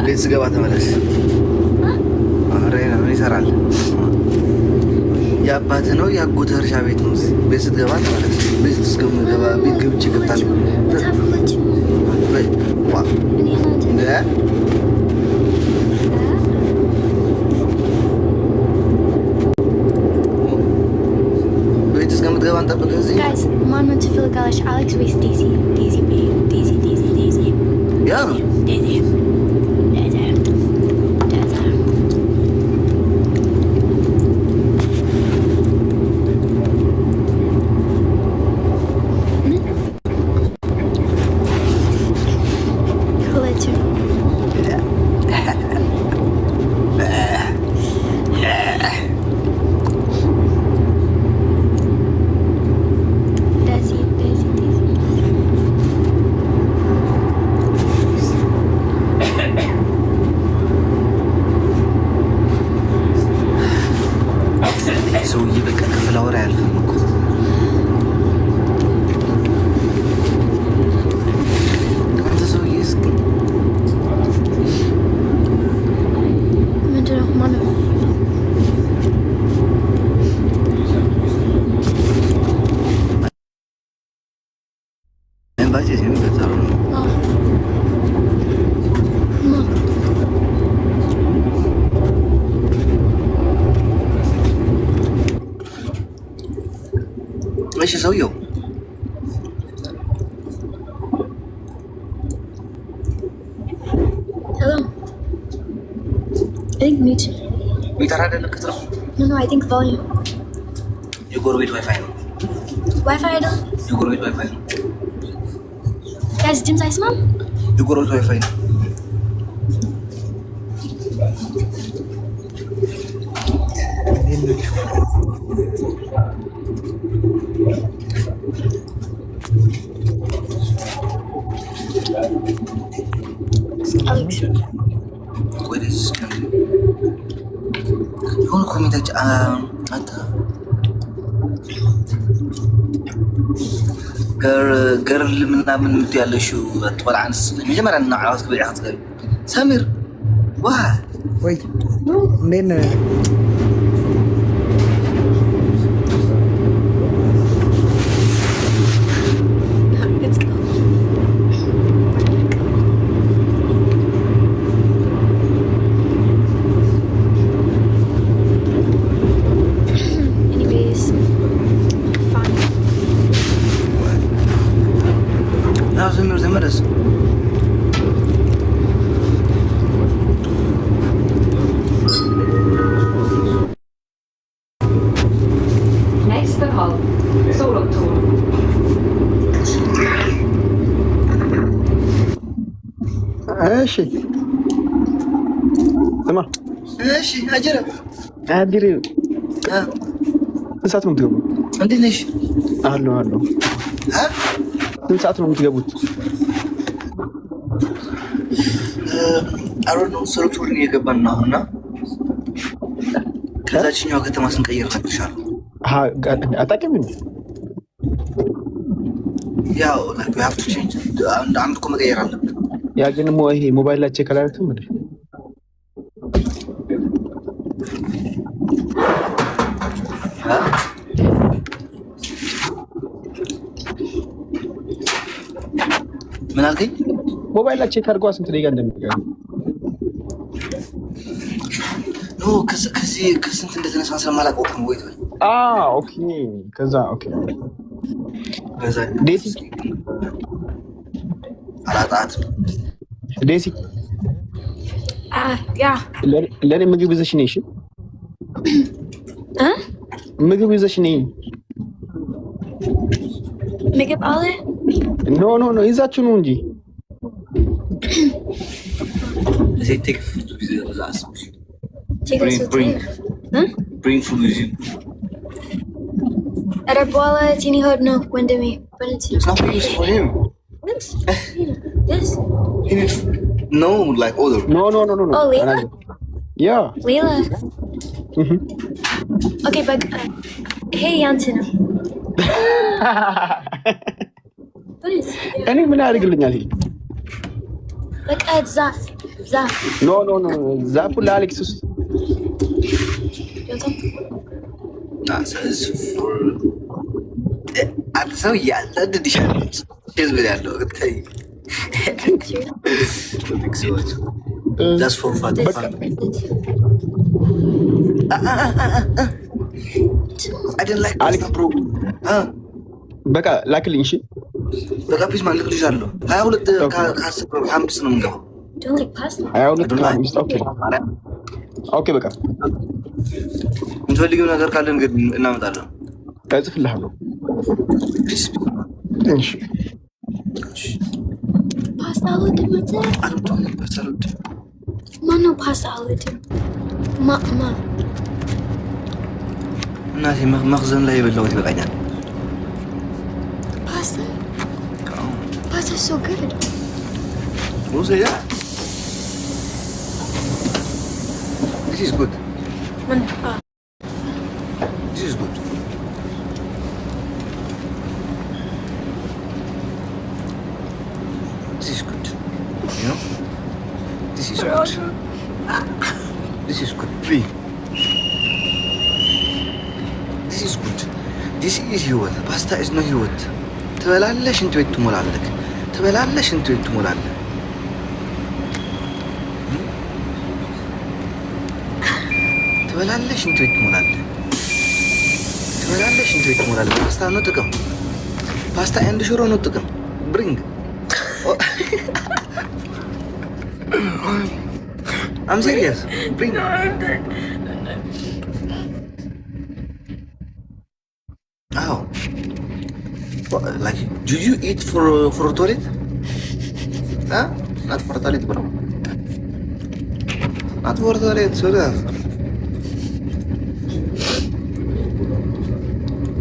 ቤት ስገባ ተመለስ። ኧረ ምን ይሰራል? የአባትህ ነው የአጎትህ እርሻ ቤት ነው። ቤት ስትገባ ተመለስ። ቤት እስከምገባ ቤት ገብቼ እከፍታለሁ። ቤት እስከምትገባ እንጠብቅህ እዚህ። ያ ሰውዬ በቃ ከፍላወር አያልፍም እኮ። አንተ ሰውዬ እስኪ ምንድን ነው? ማነው? እሺ ሰውየው Hello. I think mute. ሚጠራ አይደለክት ነው? No, I think volume. የጎረቤት ዋይፋይ ነው። Wi-Fi አይደለም? የጎረቤት ዋይፋይ ነው። Guys, ድምፅ አይሰማም? የጎረቤት ዋይፋይ ነው። Alex. የሆነ ኮሜንቶች አንተ ገርል ምናምን ያለሽው አትበልዓንስ መጀመሪያ እናዓወት ክብዒ ክትገቢ ሰሚር ዋ ወይ እንዴት ነህ? ተመለስ። Nästa halt, Solotåg. እሺ ስማ፣ እሺ አጀረ አዲሪ ስንት ሰዓት ነው የምትገቡት? እንዴት ነሽ? አለሁ አለሁ። ስንት ሰዓት ነው የምትገቡት? አሮን ነው ሶሎቱርን እየገባን ነው እና ከዛችኛው ከተማ ስንቀይር እነግርሻለሁ። አታውቂም እንዴ? ያው like we have to change አንድ እኮ መቀየር አለብን። ያ ግን ይሄ ሞባይል ላይ ቼክ አላደረግትም እንዴ? ምን አልከኝ? ሞባይል ላይ ቼክ አድርገዋ ስንት ደቂቃ እንደሚገባ ኖ ከስንት እንደተነሳ ስለማላውቀው ነው። ወይ ኦኬ። ከዛ ኦኬ ከዛ ዴሲ አላጣት ዴሲ ያ ለኔ ምግብ ይዘሽ ነሽ? ምግብ ይዘሽ ነይ። ምግብ አለ? ኖ ይዛችሁ ነው እንጂ እዚህ ቴክ ፉድ ይዘዛስ bring food with you. Era bola tini hod no ወንድሜ It's not for him. What? Yes. He needs no like other. No. Oh, Leila? Yeah. Leila. Okay, but hey Jansen. What is? እኔ ምን ያደርግልኛል ይሄ? በቃ ዛፍ Zaf. ኖ ዛፉ ለአሌክስ ውስጥ አንተ ሰው እያሳድድሻል። ህዝብ ያለው በቃ ላክልኝ። እሺ በቃ ፒስ ማለት ልክልሻለሁ። 22 ከ10 5 ነው የምንገባው። Don't like pasta. 22 ከ5 ኦኬ በቃ የምትፈልጊው ነገር ካለ እንግዲህ እናመጣለን። እጽፍልሃለሁ። እሺ ፓስታ አልወድም። ማነው ፓስታ አልወድም? እናቴ መኽዘን ላይ የበላሁት ይበቃኛል። Pasta is so good. Also, yeah. This is good. This is good. This is good. You know? This is good. This is good. This is good. This is ህይወት. ፓስታ is no ህይወት. ትበላለህ፣ ሽንት ቤት ትሞላለህ። ትበላለህ፣ ሽንት ቤት ትሞላለህ። ትበላለህ፣ ሽንት ቤት ትሞላለህ። ትበላለህ፣ ሽንት ቤት ትሞላለህ። ፓስታ ነው ጥቅም። ፓስታ ኤንድ ሽሮ ነው ጥቅም። ብሪንግ I'm serious. Bring. Oh. Like, did you eat for a toilet? Huh? Not for a toilet, bro. Not for a toilet, serious.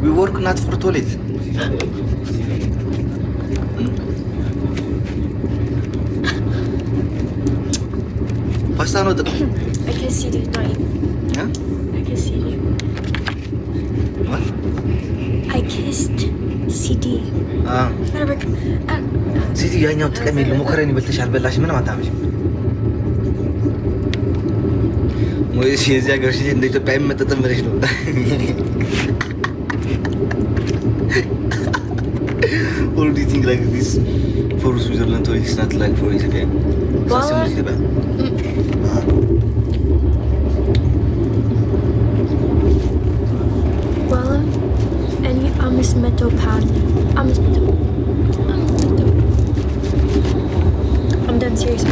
We work not for toilet. Pasta no. I can see you not eating. Huh? I can see you. What? I kissed CD. ሲቲ ያኛው ጥቅም የለው። ሙከረን ይበልጥሽ አልበላሽ ምንም አታመጭም። ወይስ የዚህ ሀገር ሲቲ እንደ ኢትዮጵያ አይመጠጥም ብለሽ ነው? Or do you think like this for Switzerland or it's not like for Ethiopia? Well, any amis meto pan. I'm done serious.